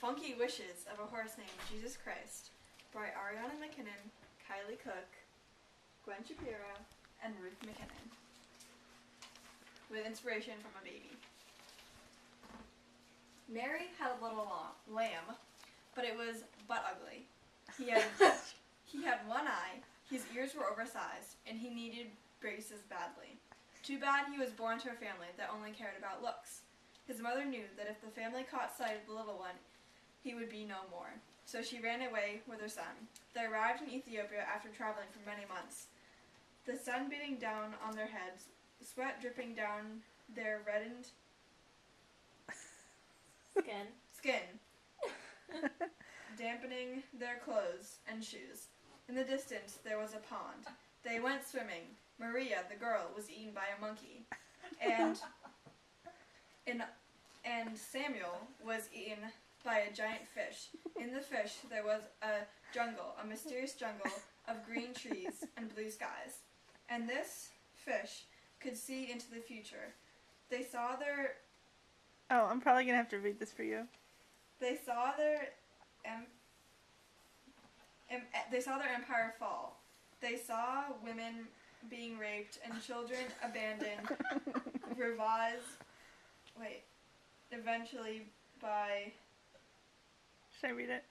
Funky Wishes of a Horse Named Jesus Christ by Ariana McKinnon, Kylie Cook, Gwen Shapiro, and Ruth McKinnon, with inspiration from a baby. Mary had a little lamb, but it was butt ugly. He had one eye, his ears were oversized, and he needed braces badly. Too bad he was born to a family that only cared about looks. His mother knew that if the family caught sight of the little one, he would be no more. So she ran away with her son. They arrived in Ethiopia after traveling for many months. The sun beating down on their heads, sweat dripping down their reddened skin, dampening their clothes and shoes. In the distance, there was a pond. They went swimming. Maria, the girl, was eaten by a monkey, and Samuel was eaten by a giant fish. In the fish, there was a mysterious jungle of green trees and blue skies. And this fish could see into the future. They saw their... Oh, I'm probably going to have to read this for you. They saw their empire fall. They saw women being raped and children abandoned, eventually by... Should I read it?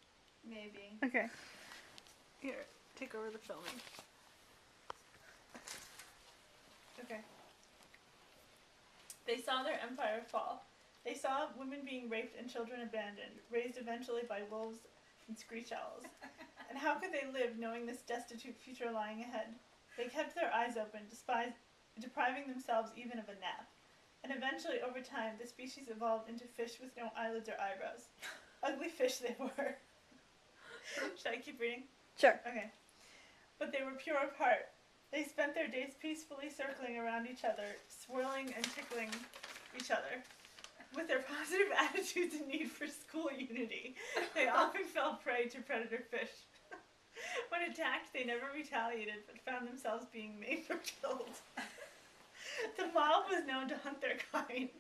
Maybe. Okay. Here, take over the filming. Okay. They saw their empire fall. They saw women being raped and children abandoned, raised eventually by wolves and screech owls. And how could they live knowing this destitute future lying ahead? They kept their eyes open, depriving themselves even of a nap. And eventually, over time, the species evolved into fish with no eyelids or eyebrows. Ugly fish they were. Should I keep reading? Sure. Okay. But they were pure of heart. They spent their days peacefully circling around each other, swirling and tickling each other. With their positive attitudes and need for school unity, they often fell prey to predator fish. When attacked, they never retaliated, but found themselves being maimed or killed. The mob was known to hunt their kind.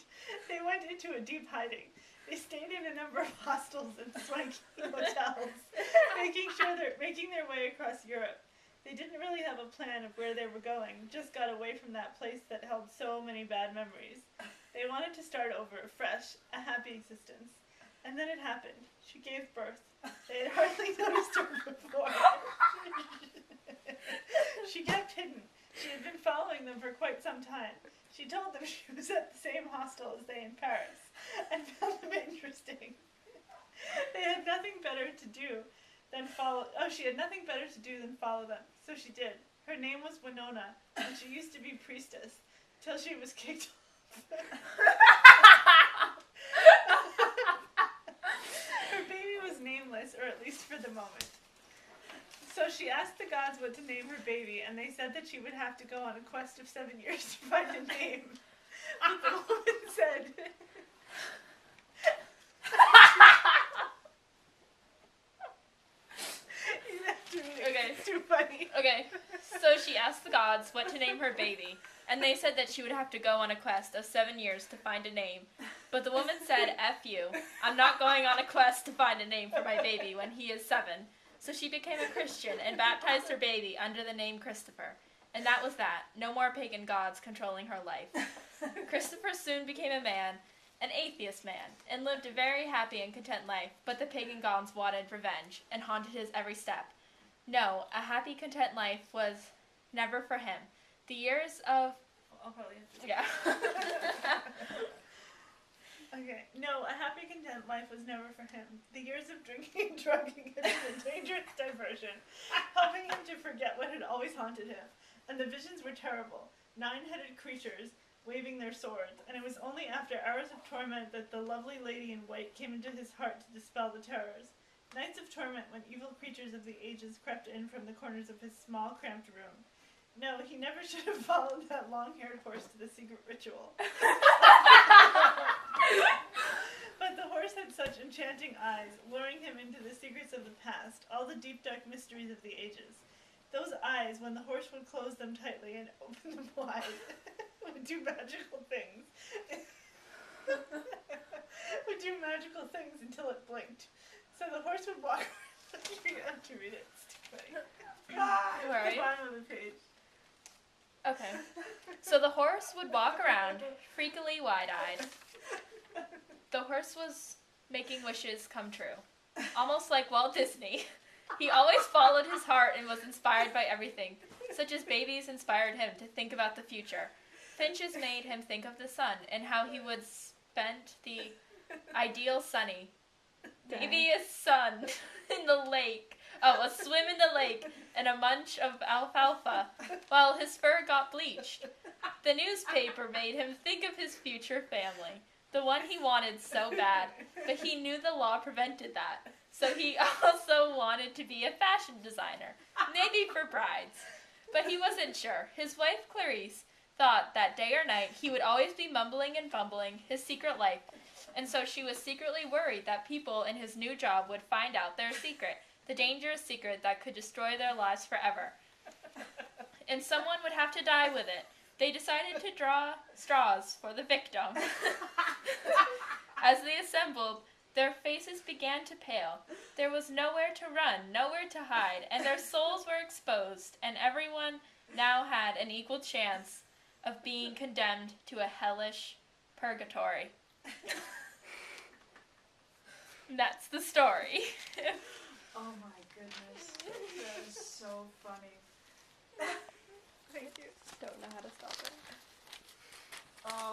They went into a deep hiding. They stayed in a number of hostels and swanky hotels, making their way across Europe. They didn't really have a plan of where they were going, just got away from that place that held so many bad memories. They wanted to start over, fresh, a happy existence. And then it happened. She gave birth. They had hardly noticed her before. She kept hidden. She had been following them for quite some time. She told them she was at the same hostel as they in Paris, and found them interesting. They had nothing better to do than follow... Oh, she had nothing better to do than follow them. So she did. Her name was Winona, and she used to be priestess, till she was kicked off. Her baby was nameless, or at least for the moment. So she asked the gods what to name her baby, and they said that she would have to go on a quest of 7 years to find a name. But the woman said... You have to read it. Okay. It's too funny. Okay, so she asked the gods what to name her baby, and they said that she would have to go on a quest of 7 years to find a name. But the woman said, F you, I'm not going on a quest to find a name for my baby when he is 7. So she became a Christian and baptized her baby under the name Christopher. And that was that. No more pagan gods controlling her life. Christopher soon became a man, an atheist man, and lived a very happy and content life, but the pagan gods wanted revenge and haunted his every step. No, a happy, content life was never for him. The years of... I'll probably have to... Yeah. Okay. No, a happy, content life was never for him. The years of drinking and drugging had been a dangerous diversion, helping him to forget what had always haunted him. And the visions were terrible. 9-headed creatures waving their swords, and it was only after hours of torment that the lovely lady in white came into his heart to dispel the terrors. Nights of torment when evil creatures of the ages crept in from the corners of his small, cramped room. No, he never should have followed that long-haired horse to the secret ritual. But the horse had such enchanting eyes, luring him into the secrets of the past, all the deep, dark mysteries of the ages. Those eyes, when the horse would close them tightly and open them wide, would do magical things. would do magical things until it blinked. So the horse would walk. You have to read it. It's too funny. Where are The you? bottom of the page. Okay. So the horse would walk around, freakily wide-eyed. The horse was making wishes come true. Almost like Walt Disney. He always followed his heart and was inspired by everything, such as babies inspired him to think about the future. Finches made him think of the sun and how he would spend the ideal sunny, babyest sun in the lake. Oh, a swim in the lake and a munch of alfalfa while his fur got bleached. The newspaper made him think of his future family, the one he wanted so bad, but he knew the law prevented that. So he also wanted to be a fashion designer, maybe for brides. But he wasn't sure. His wife, Clarice, thought that day or night he would always be mumbling and bumbling his secret life, and so she was secretly worried that people in his new job would find out their secret, the dangerous secret that could destroy their lives forever. And someone would have to die with it. They decided to draw straws for the victim. As they assembled, their faces began to pale. There was nowhere to run, nowhere to hide, and their souls were exposed, and everyone now had an equal chance of being condemned to a hellish purgatory. And that's the story. Oh my goodness. That is so funny. Thank you. Don't know how to stop it. Oh.